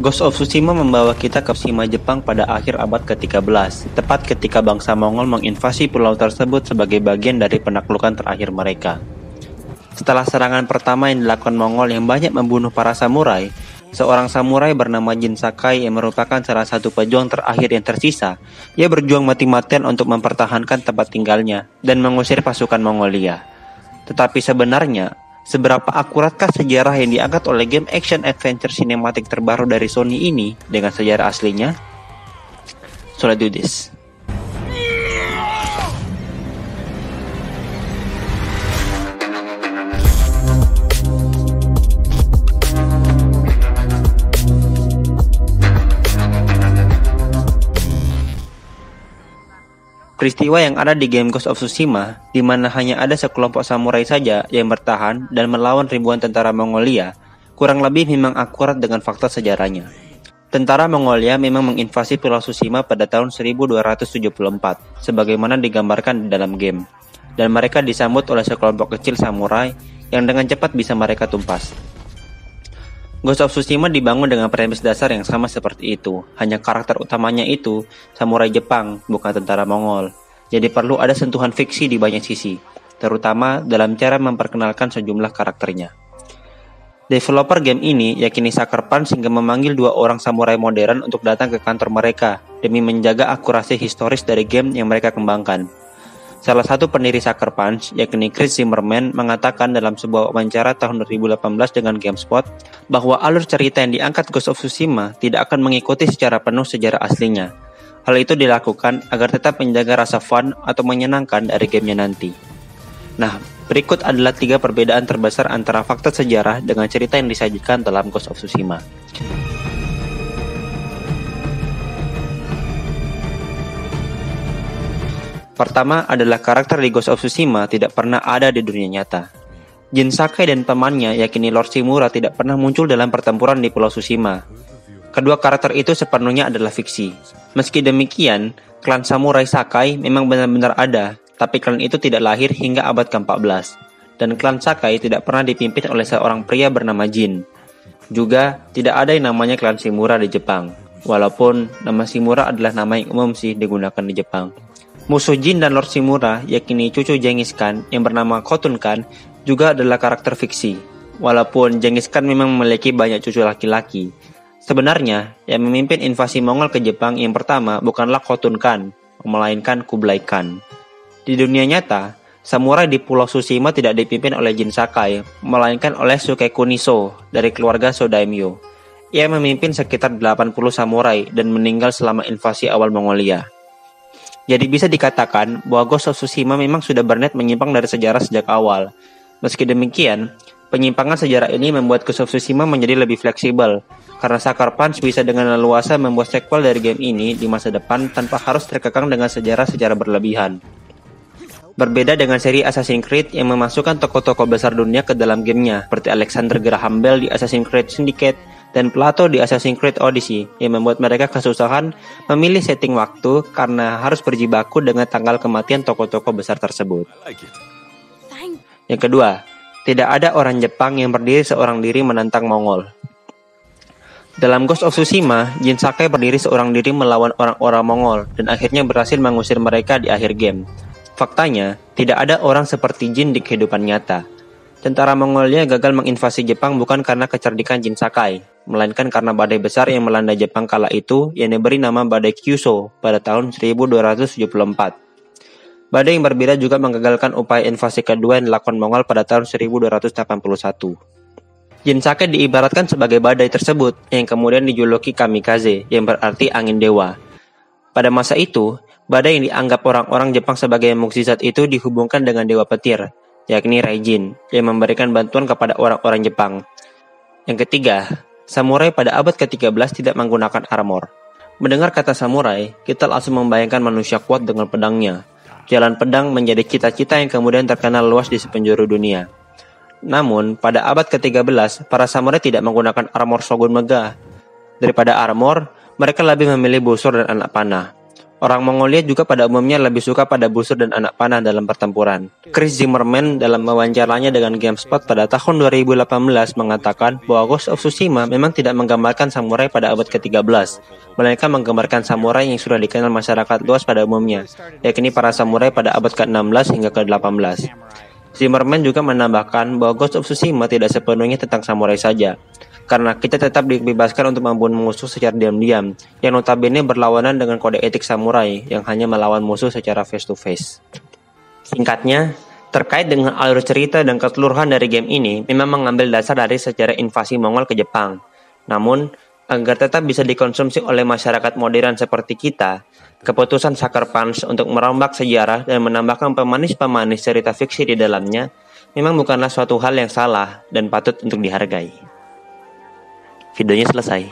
Ghost of Tsushima membawa kita ke Tsushima Jepang pada akhir abad ke-13, tepat ketika bangsa Mongol menginvasi pulau tersebut sebagai bagian dari penaklukan terakhir mereka. Setelah serangan pertama yang dilakukan Mongol yang banyak membunuh para samurai, seorang samurai bernama Jin Sakai yang merupakan salah satu pejuang terakhir yang tersisa, ia berjuang mati-matian untuk mempertahankan tempat tinggalnya dan mengusir pasukan Mongolia. Tetapi sebenarnya, seberapa akuratkah sejarah yang diangkat oleh game action adventure sinematik terbaru dari Sony ini dengan sejarah aslinya? So let's do this. Peristiwa yang ada di game Ghost of Tsushima, di mana hanya ada sekelompok samurai saja yang bertahan dan melawan ribuan tentara Mongolia, kurang lebih memang akurat dengan fakta sejarahnya. Tentara Mongolia memang menginvasi Pulau Tsushima pada tahun 1274, sebagaimana digambarkan di dalam game, dan mereka disambut oleh sekelompok kecil samurai yang dengan cepat bisa mereka tumpas. Ghost of Tsushima dibangun dengan premis dasar yang sama seperti itu, hanya karakter utamanya itu samurai Jepang, bukan tentara Mongol. Jadi perlu ada sentuhan fiksi di banyak sisi, terutama dalam cara memperkenalkan sejumlah karakternya. Developer game ini yakini Sucker Punch hingga memanggil 2 orang samurai modern untuk datang ke kantor mereka demi menjaga akurasi historis dari game yang mereka kembangkan. Salah satu pendiri Sucker Punch, yakni Chris Zimmerman, mengatakan dalam sebuah wawancara tahun 2018 dengan GameSpot bahwa alur cerita yang diangkat Ghost of Tsushima tidak akan mengikuti secara penuh sejarah aslinya. Hal itu dilakukan agar tetap menjaga rasa fun atau menyenangkan dari gamenya nanti. Nah, berikut adalah 3 perbedaan terbesar antara fakta sejarah dengan cerita yang disajikan dalam Ghost of Tsushima. Pertama adalah karakter di Ghost of Tsushima tidak pernah ada di dunia nyata. Jin Sakai dan temannya yakni Lord Shimura tidak pernah muncul dalam pertempuran di Pulau Tsushima. Kedua karakter itu sepenuhnya adalah fiksi. Meski demikian, klan samurai Sakai memang benar-benar ada, tapi klan itu tidak lahir hingga abad ke-14. Dan klan Sakai tidak pernah dipimpin oleh seorang pria bernama Jin. Juga, tidak ada yang namanya klan Shimura di Jepang. Walaupun nama Shimura adalah nama yang umum sih digunakan di Jepang. Musuh Jin dan Lord Shimura, yakni cucu Genghis Khan yang bernama Khotun Khan, juga adalah karakter fiksi. Walaupun Genghis Khan memang memiliki banyak cucu laki-laki. Sebenarnya, yang memimpin invasi Mongol ke Jepang yang pertama bukanlah Khotun Khan, melainkan Kublai Khan. Di dunia nyata, samurai di Pulau Tsushima tidak dipimpin oleh Jin Sakai, melainkan oleh Sukekun Niso dari keluarga Sodaimyo. Ia memimpin sekitar 80 samurai dan meninggal selama invasi awal Mongolia. Jadi bisa dikatakan bahwa Ghost of Tsushima memang sudah berniat menyimpang dari sejarah sejak awal. Meski demikian, penyimpangan sejarah ini membuat Ghost of Tsushima menjadi lebih fleksibel, karena Sucker Punch bisa dengan leluasa membuat sequel dari game ini di masa depan tanpa harus terkekang dengan sejarah secara berlebihan. Berbeda dengan seri Assassin's Creed yang memasukkan tokoh-tokoh besar dunia ke dalam gamenya, seperti Alexander Graham Bell di Assassin's Creed Syndicate, dan Plato di Assassin's Creed Odyssey yang membuat mereka kesusahan memilih setting waktu karena harus berjibaku dengan tanggal kematian tokoh-tokoh besar tersebut. Yang kedua, tidak ada orang Jepang yang berdiri seorang diri menentang Mongol. Dalam Ghost of Tsushima, Jin Sakai berdiri seorang diri melawan orang-orang Mongol dan akhirnya berhasil mengusir mereka di akhir game. Faktanya, tidak ada orang seperti Jin di kehidupan nyata. Tentara Mongolia gagal menginvasi Jepang bukan karena kecerdikan Jin Sakai, melainkan karena badai besar yang melanda Jepang kala itu yang diberi nama Badai Kyuso pada tahun 1274. Badai yang berbeda juga menggagalkan upaya invasi kedua yang dilakukan Mongol pada tahun 1281. Jin Sakai diibaratkan sebagai badai tersebut yang kemudian dijuluki Kamikaze yang berarti angin dewa. Pada masa itu, badai yang dianggap orang-orang Jepang sebagai mukjizat itu dihubungkan dengan dewa petir, yakni Raijin, yang memberikan bantuan kepada orang-orang Jepang. Yang ketiga, samurai pada abad ke-13 tidak menggunakan armor. Mendengar kata samurai, kita langsung membayangkan manusia kuat dengan pedangnya. Jalan pedang menjadi cita-cita yang kemudian terkenal luas di sepenjuru dunia. Namun, pada abad ke-13, para samurai tidak menggunakan armor shogun megah. Daripada armor, mereka lebih memilih busur dan anak panah. Orang Mongolia juga pada umumnya lebih suka pada busur dan anak panah dalam pertempuran. Chris Zimmerman dalam wawancaranya dengan GameSpot pada tahun 2018 mengatakan bahwa Ghost of Tsushima memang tidak menggambarkan samurai pada abad ke-13, melainkan menggambarkan samurai yang sudah dikenal masyarakat luas pada umumnya, yakni para samurai pada abad ke-16 hingga ke-18. Zimmerman juga menambahkan bahwa Ghost of Tsushima tidak sepenuhnya tentang samurai saja, karena kita tetap dibebaskan untuk membunuh musuh secara diam-diam, yang notabene berlawanan dengan kode etik samurai yang hanya melawan musuh secara face-to-face. Singkatnya, terkait dengan alur cerita dan keseluruhan dari game ini memang mengambil dasar dari sejarah invasi Mongol ke Jepang. Namun, agar tetap bisa dikonsumsi oleh masyarakat modern seperti kita, keputusan Sucker Punch untuk merombak sejarah dan menambahkan pemanis-pemanis cerita fiksi di dalamnya memang bukanlah suatu hal yang salah dan patut untuk dihargai. Videonya selesai.